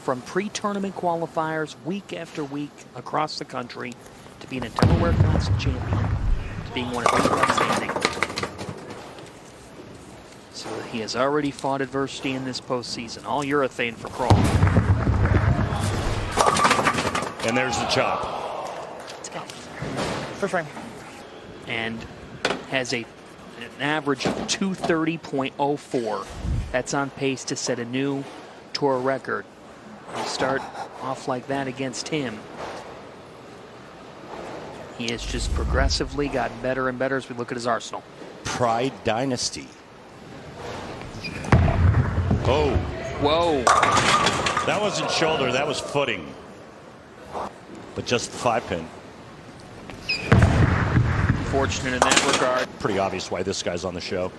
from pre-tournament qualifiers week after week across the country to being a Delaware Classic champion to being one of the best standing. So he has already fought adversity in this postseason. All urethane for Kroll. And there's the chop. Let's go. First frame. And has an average of 230.04. That's on pace to set a new tour record. You start off like that against him. He has just progressively gotten better and better as we look at his arsenal. Pride Dynasty. Oh. Whoa. That wasn't shoulder, that was footing. But just the 5-pin. Fortunate in that regard. Pretty obvious why this guy's on the show.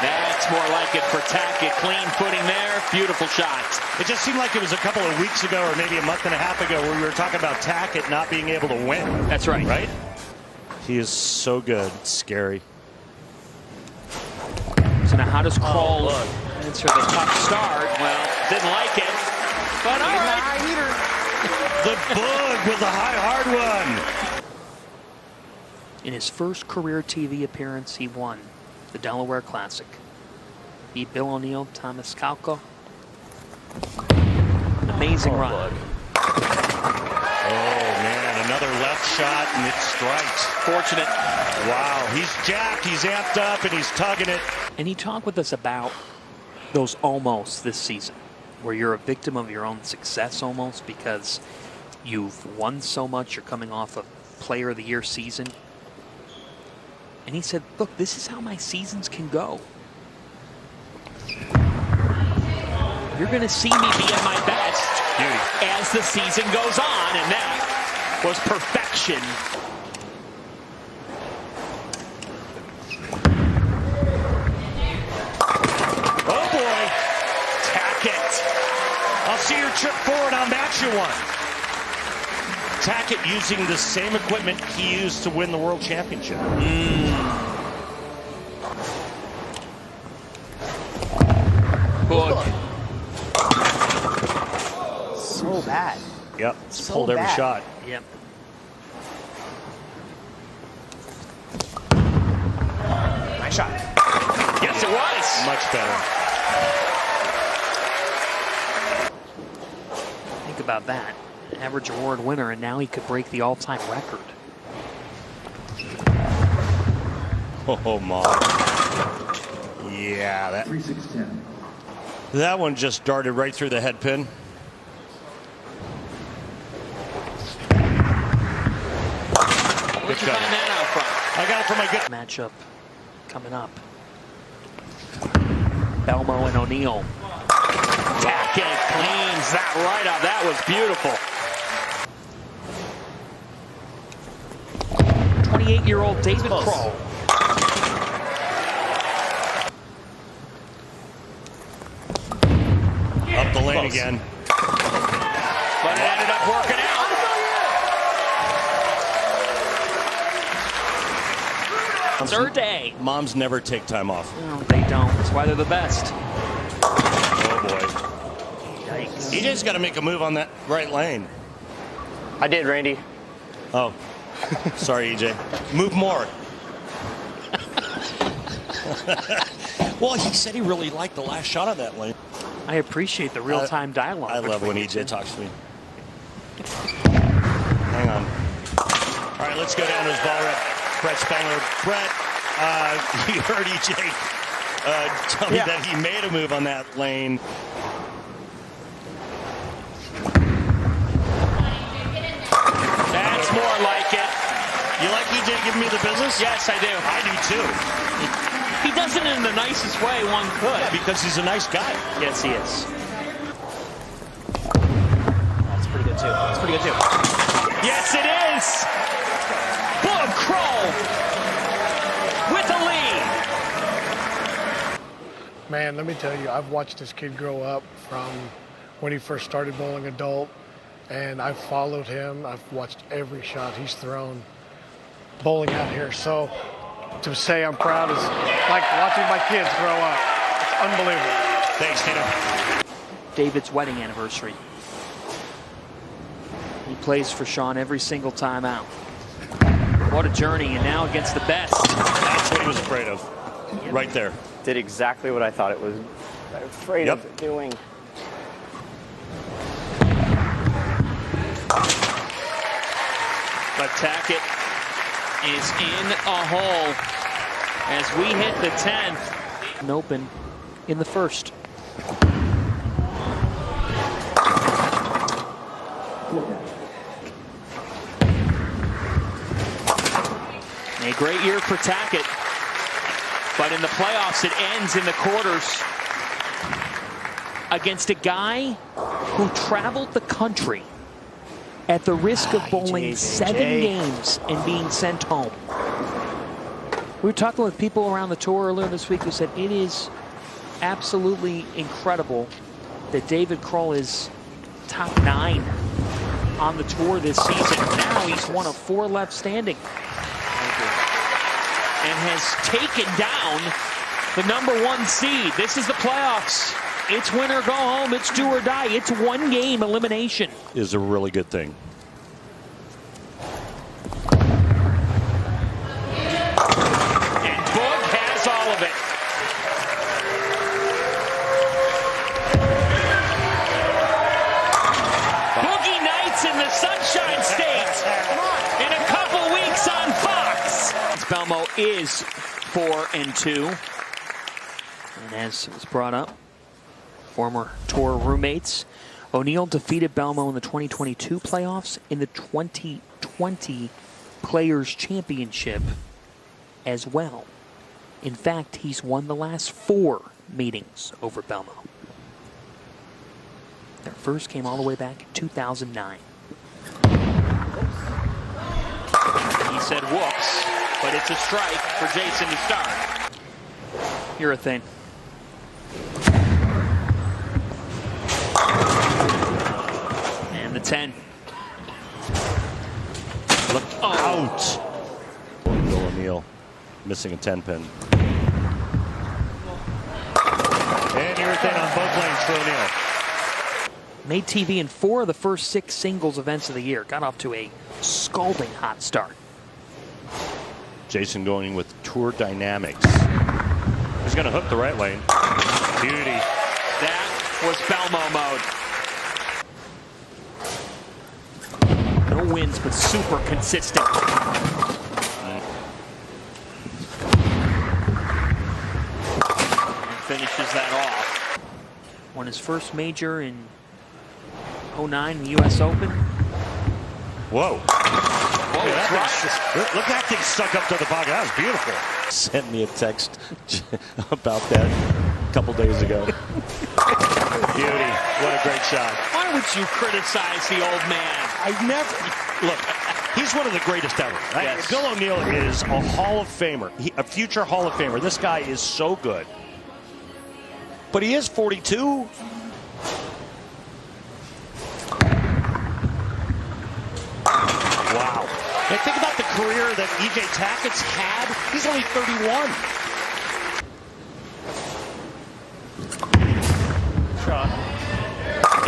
That's more like it for Tackett. Clean footing there. Beautiful shots. It just seemed like it was a couple of weeks ago or maybe a month and a half ago where we were talking about Tackett not being able to win. That's right. Right? He is so good. It's scary. So now how does Kroll answer the tough start? Well, didn't like it. But all right. The Boog with the high hard one. In his first career TV appearance, he won the Delaware Classic. Beat Bill O'Neill, Thomas Kalko. An amazing run. Oh, man, another left shot, and it strikes. Fortunate. Wow, he's jacked, he's amped up, and he's tugging it. And he talked with us about those almost this season, where you're a victim of your own success almost because you've won so much, you're coming off a Player of the Year season. And he said, look, this is how my seasons can go. You're going to see me be at my best as the season goes on, and that was perfection. Oh boy, Tackett. I'll see your trip forward, I'll match you one. Tackett using the same equipment he used to win the world championship. Boog. So bad. Yep, So pulled every bad. shot. Yep. Nice shot. Yes, it was. Much better. Think about that. Average award winner, and now he could break the all-time record. Oh, Mom. Yeah, that 3-6-10. That one just darted right through the head pin. Where'd you find that out from? I got it from my good Matchup coming up. Belmo and O'Neill. Tackett cleans that right up. That was beautiful. 28-year-old David Kroll. Up the lane again. But it ended up working out. Third day. Moms never take time off. No, they don't. That's why they're the best. Oh boy. Yikes. EJ's got to make a move on that right lane. I did, Randy. Oh, sorry, EJ. Move more. Well, he said he really liked the last shot of that lane. I appreciate the real-time dialogue. I love when between EJ you two. talks to me. Hang on. All right, let's go down to his ball rep. Brett Spangler. Brett, you heard EJ tell me that he made a move on that lane. That's more like it. You like EJ giving me the business? Yes, I do. I do too. He does it in the nicest way one could. Yeah, because he's a nice guy. Yes, he is. That's pretty good, too. That's pretty good, too. Yes, it is. Boog Kroll with the lead. Man, let me tell you, I've watched this kid grow up from when he first started bowling adult, and I've followed him. I've watched every shot he's thrown bowling out here. So to say I'm proud is like watching my kids grow up. It's unbelievable. Thanks, Tito. David's wedding anniversary. He plays for Sean every single time out. What a journey, and now against the best. That's what he was afraid of. Right there. Did exactly what I thought it was afraid of doing. But Tackett is in a hole as we hit the 10th. And open in the first. A great year for Tackett, but in the playoffs it ends in the quarters against a guy who traveled the country at the risk of bowling 7 games and being sent home. We were talking with people around the tour earlier this week who said it is absolutely incredible that David Kroll is top 9 on the tour this season. Now he's one of 4 left standing and has taken down the #1 seed. This is the playoffs. It's win or go home. It's do or die. It's 1 game elimination. Is a really good thing. And Boog has all of it. Boogie Nights in the Sunshine State in a couple weeks on Fox. Belmo is 4-2. And as was brought up, former tour roommates, O'Neill defeated Belmo in the 2022 playoffs, in the 2020 Players Championship as well. In fact, he's won the last 4 meetings over Belmo. Their first came all the way back in 2009. He said whoops, but it's a strike for Jason to start. Urethane. And the 10. Look out. Bill O'Neill missing a 10-pin. And urethane on both lanes for O'Neill. Made TV in 4 of the first 6 singles events of the year. Got off to a scalding hot start. Jason going with Tour Dynamics. He's going to hook the right lane. Beauty. That was Belmo mode. No wins, but super consistent. And finishes that off. Won his first major in 09 in the U.S. Open. Whoa. Look at that thing stuck up to the pocket. That was beautiful. Sent me a text about that a couple days ago. Beauty. What a great shot. Why would you criticize the old man? I never. Look, he's one of the greatest ever. Yes. Bill O'Neill is a Hall of Famer, a future Hall of Famer. This guy is so good. But he is 42. Wow. And think about the career that E.J. Tackett's had. He's only 31. Shot.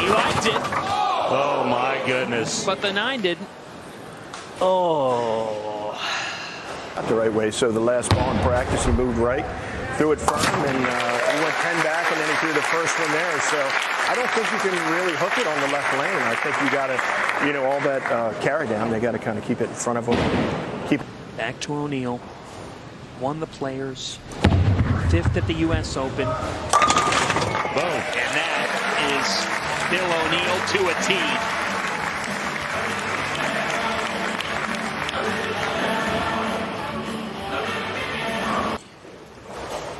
He liked it. Oh, my goodness. But the 9 didn't. Oh. Not the right way. So the last ball in practice, he moved right, threw it firm, and he went 10 back, and then he threw the first one there. So I don't think you can really hook it on the left lane. I think you got to, all that carry down, they got to kind of keep it in front of them. Back to O'Neill. Won the Players. 5th at the U.S. Open. Boom. And that is Bill O'Neill to a T.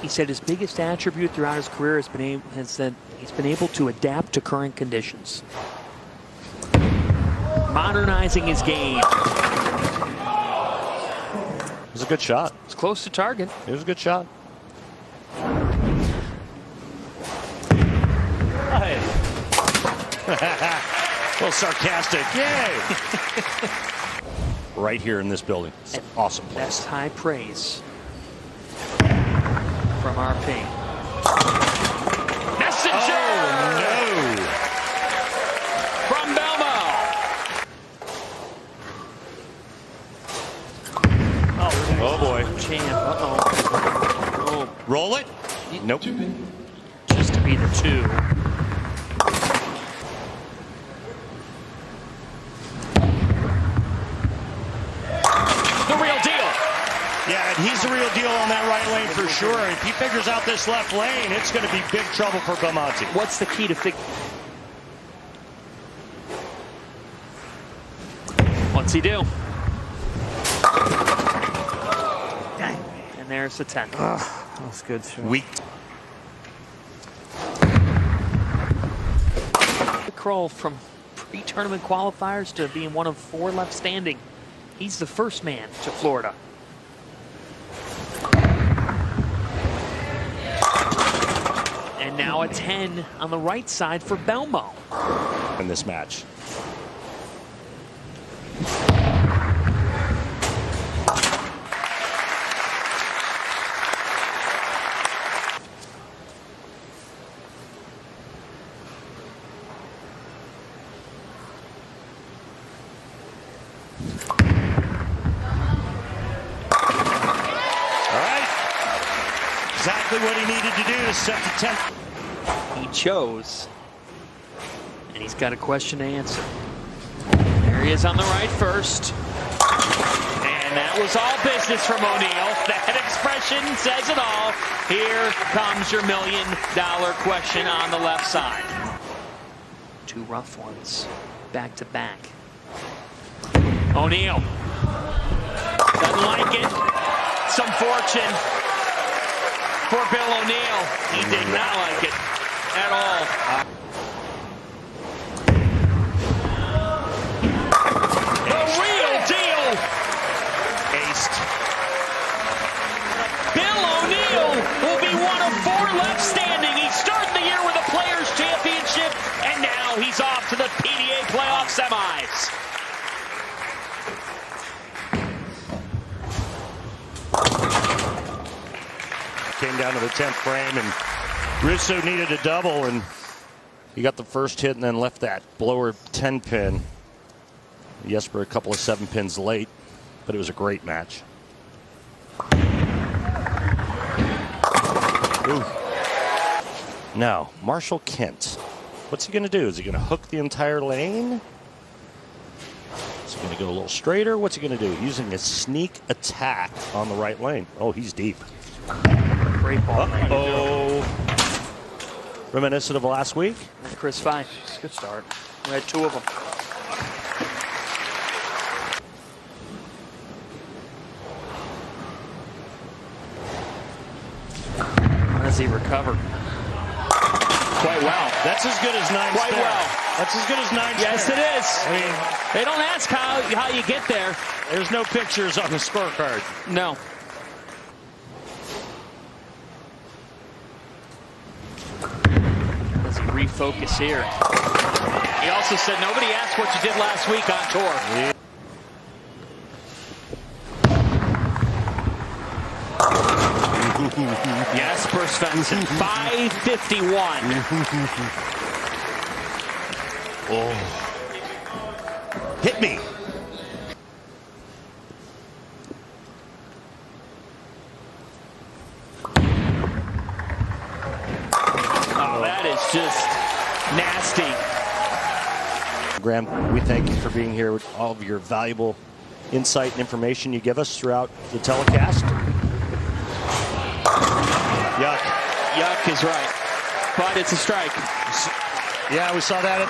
He said his biggest attribute throughout his career has been he's been able to adapt to current conditions, modernizing his game. It was a good shot. It's close to target. It was a good shot. Hey. A little sarcastic. Yay! Right here in this building. It's an awesome place. That's high praise from our ping. champ. Uh-oh. Oh, Roll it. Nope. just to be the 2. The real deal. Yeah, and he's the real deal on that right lane for sure. If he figures out this left lane, it's going to be big trouble for Belmonte. What's the key to What's he do? And there's the 10. That's good. Sure. Weak. Kroll from pre-tournament qualifiers to being one of 4 left standing. He's the first man to Florida. And now a 10 on the right side for Belmo. In this match. Exactly what he needed to do to set the tempo. He chose, and he's got a question to answer. There he is on the right first. And that was all business from O'Neal. That expression says it all. Here comes your $1 million question on the left side. 2 rough ones, back to back. O'Neal doesn't like it. Some fortune for Bill O'Neal. He did not like it at all. The real deal. Aced. Bill O'Neal will be one of 4 left standing. He started the year with a Players' Championship, and now he's off to the PDA playoff semis. Came down to the 10th frame, and Russo needed a double, and he got the first hit and then left that blower 10 pin. Jesper a couple of 7 pins late, but it was a great match. Ooh. Now, Marshall Kent. What's he going to do? Is he going to hook the entire lane? Is he going to go a little straighter? What's he going to do? Using a sneak attack on the right lane. Oh, he's deep. Great ball. Oh. Reminiscent of last week? Chris Fine. Good start. We had 2 of them. How does he recover? Quite well. That's as good as 9 Quite spare. well. That's as good as 9 Yes, spare. it is. I mean, They don't ask how you get there. there's no pictures on the scorecard. No. Does he refocus here? He also said nobody asked what you did last week on tour. Yeah. Jesper Svensson, 551. Oh. Hit me. Oh, that is just nasty. Graham, we thank you for being here with all of your valuable insight and information you give us throughout the telecast. Yuck. Yuck is right, but it's a strike. Yeah, we saw that at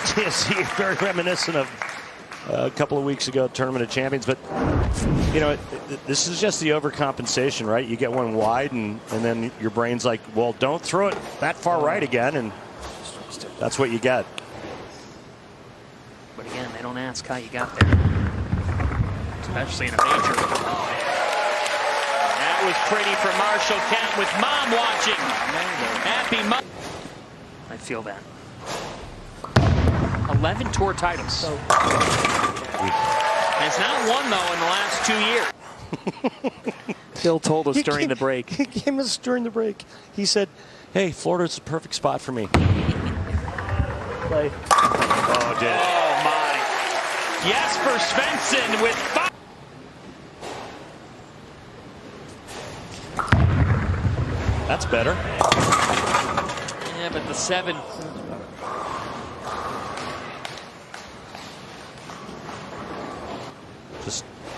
TSC. Very reminiscent of a couple of weeks ago, Tournament of Champions. But, you know, this is just the overcompensation, right? You get one wide, and then your brain's like, well, don't throw it that far right again, and that's what you get. But again, they don't ask how you got there, especially in a major. That was pretty for Marshall Kent with Mom watching. Happy Mom. I feel that. 11 tour titles. Has not won, though, in the last 2 years. Bill told us during the break. He came us during the break. He said, hey, Florida's the perfect spot for me. Play. Oh, did. Oh, my. Jesper Svensson with 5. That's better. Yeah, but the 7.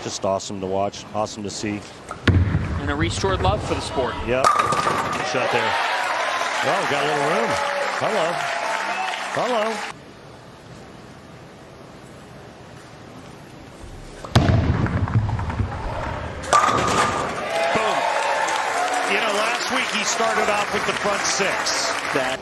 Just awesome to watch. Awesome to see. And a restored love for the sport. Yep. Shot there. Oh, we got a little room. Hello. Hello. Boom. You know, last week he started off with the front 6. That.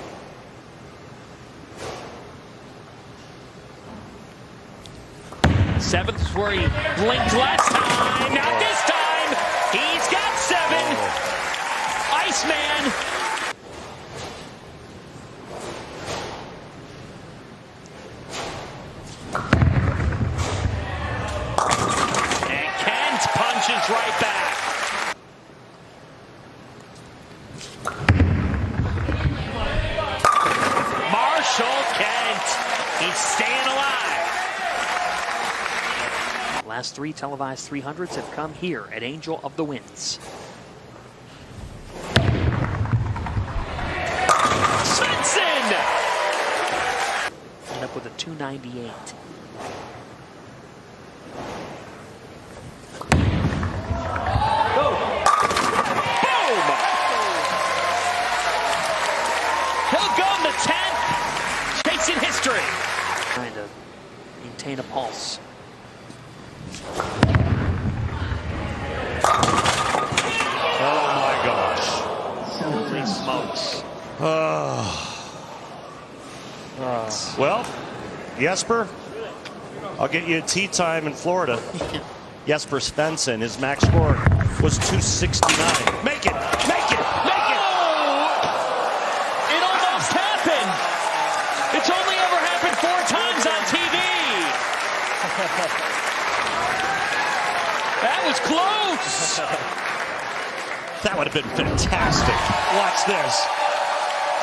Seventh is where he blinked last time. Not this time. He's got 7. Iceman. And Kent punches right back. Marshall Kent. He's staying alive. Last 3 televised 300s have come here at Angel of the Winds. Svensson! End up with a 298. Boom! He'll go in the 10th. Chasing history. Trying to maintain a pulse. Oh my gosh. Holy smokes. Well, Jesper, I'll get you a tea time in Florida. Jesper Svensson, his max score was 269. Make it! Make it! Make it! Oh! It almost happened! It's only ever happened 4 times on TV! That was close! That would have been fantastic. Watch this.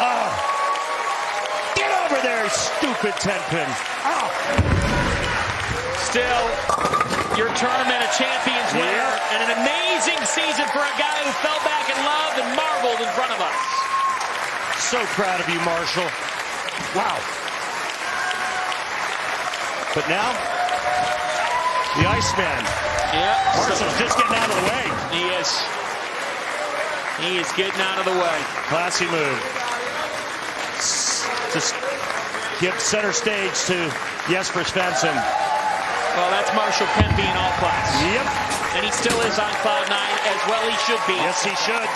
Oh. Get over there, stupid 10-pin. Oh. Still, your Tournament of Champions winner, and an amazing season for a guy who fell back and loved and marveled in front of us. So proud of you, Marshall. Wow. But now, the Iceman. Yeah. Marshall's just getting out of the way. He is. He is getting out of the way. Classy move. Just give center stage to Jesper Svensson. Well, that's Marshall Kent being all class. Yep. And he still is on cloud 9, as well he should be. Yes, he should.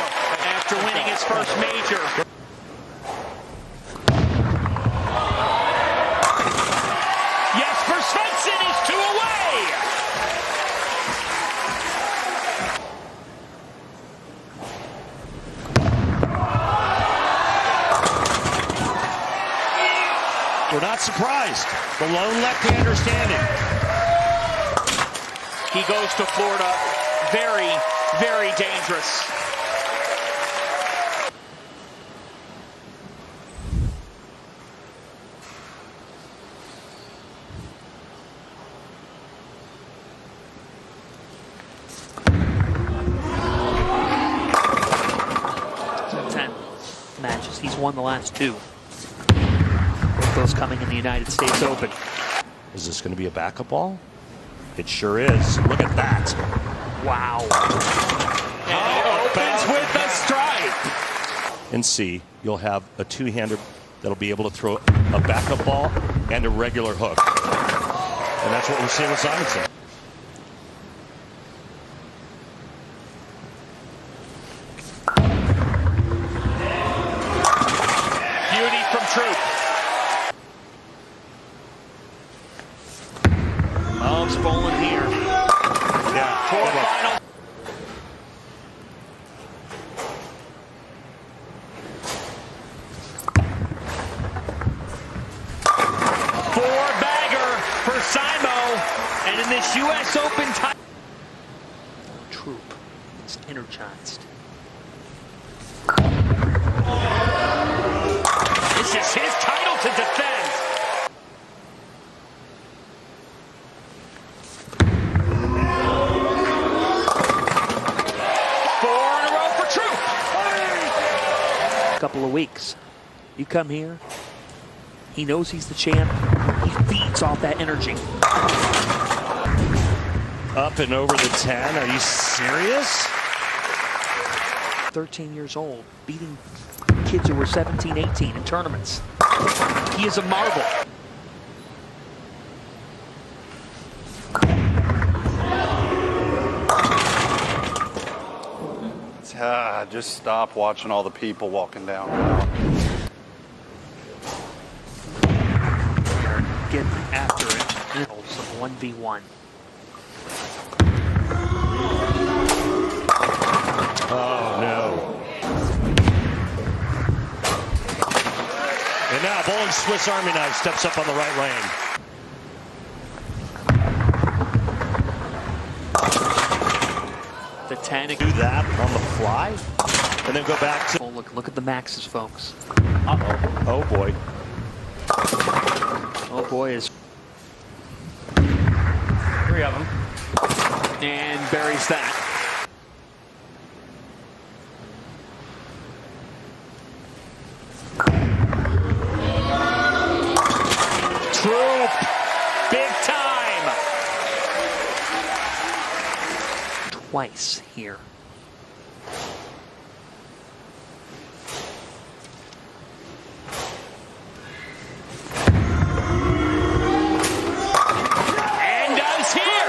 After winning his first major. Jesper Svensson is 2 away. We're not surprised. The lone left-hander standing. He goes to Florida. Very, very dangerous. Matches. He's won the last 2. Both those coming in the United States Open. Is this going to be a backup ball? It sure is. Look at that. Wow. And it opens with a strike. And see, you'll have a 2-hander that'll be able to throw a backup ball and a regular hook. And that's what we're seeing with Simonson. Beauty from Troop. Loves bowling here. Yeah. For final. Four-bagger for Simo. And in this U.S. Open title. Troop is energized. This is his title to defend. couple of weeks. You come here, he knows he's the champ. He feeds off that energy. Up and over the 10. Are you serious? 13 years old, beating kids who were 17, 18 in tournaments. He is a marvel. Just stop watching all the people walking down. Get after it. Some 1v1. Oh, no. And now Bowling Swiss Army knife steps up on the right lane. The 10. Do that on the fly and then go back to. Oh, look at the maxes, folks. Uh-oh. Oh, boy. Oh, boy, is 3 of them. and buries that. Troop, big time. Twice here. And does here.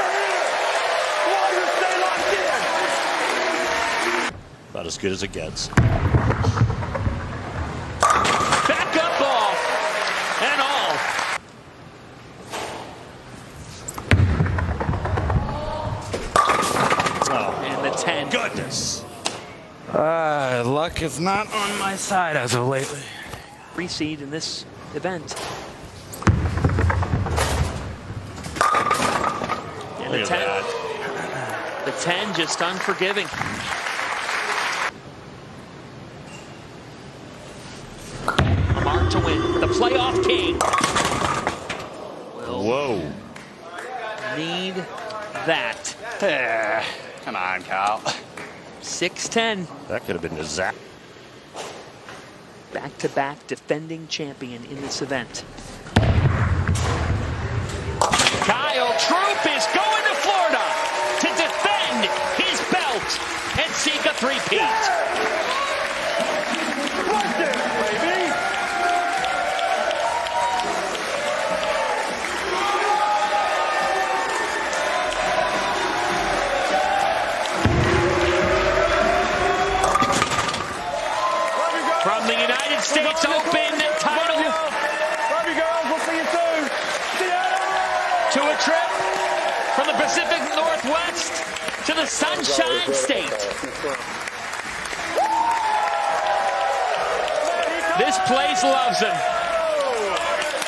About as good as it gets. Back up ball and all. Oh, And the 10. goodness. Luck is not on my side as of lately. Free seed in this event. And the Look 10. at that. The 10 just unforgiving. Mark to win. The playoff king. Will Whoa. need that. Come on, Kyle. 6-10. That could have been a zap. Back-to-back defending champion in this event. Kyle Troop is going to Florida to defend his belt and seek a three-peat. From the United States Open title Love you girls. We'll see you soon. See ya. to a trip from the Pacific Northwest to the Sunshine State. This place loves him.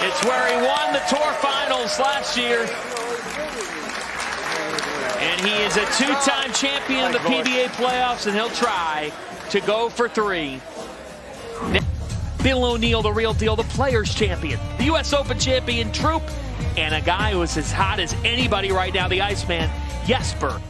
It's where he won the Tour Finals last year. And he is a two-time champion of the PBA playoffs, and he'll try to go for 3. Bill O'Neill, the real deal, the Players Champion, the U.S. Open Champion Troop, and a guy who is as hot as anybody right now, the Iceman, Jesper.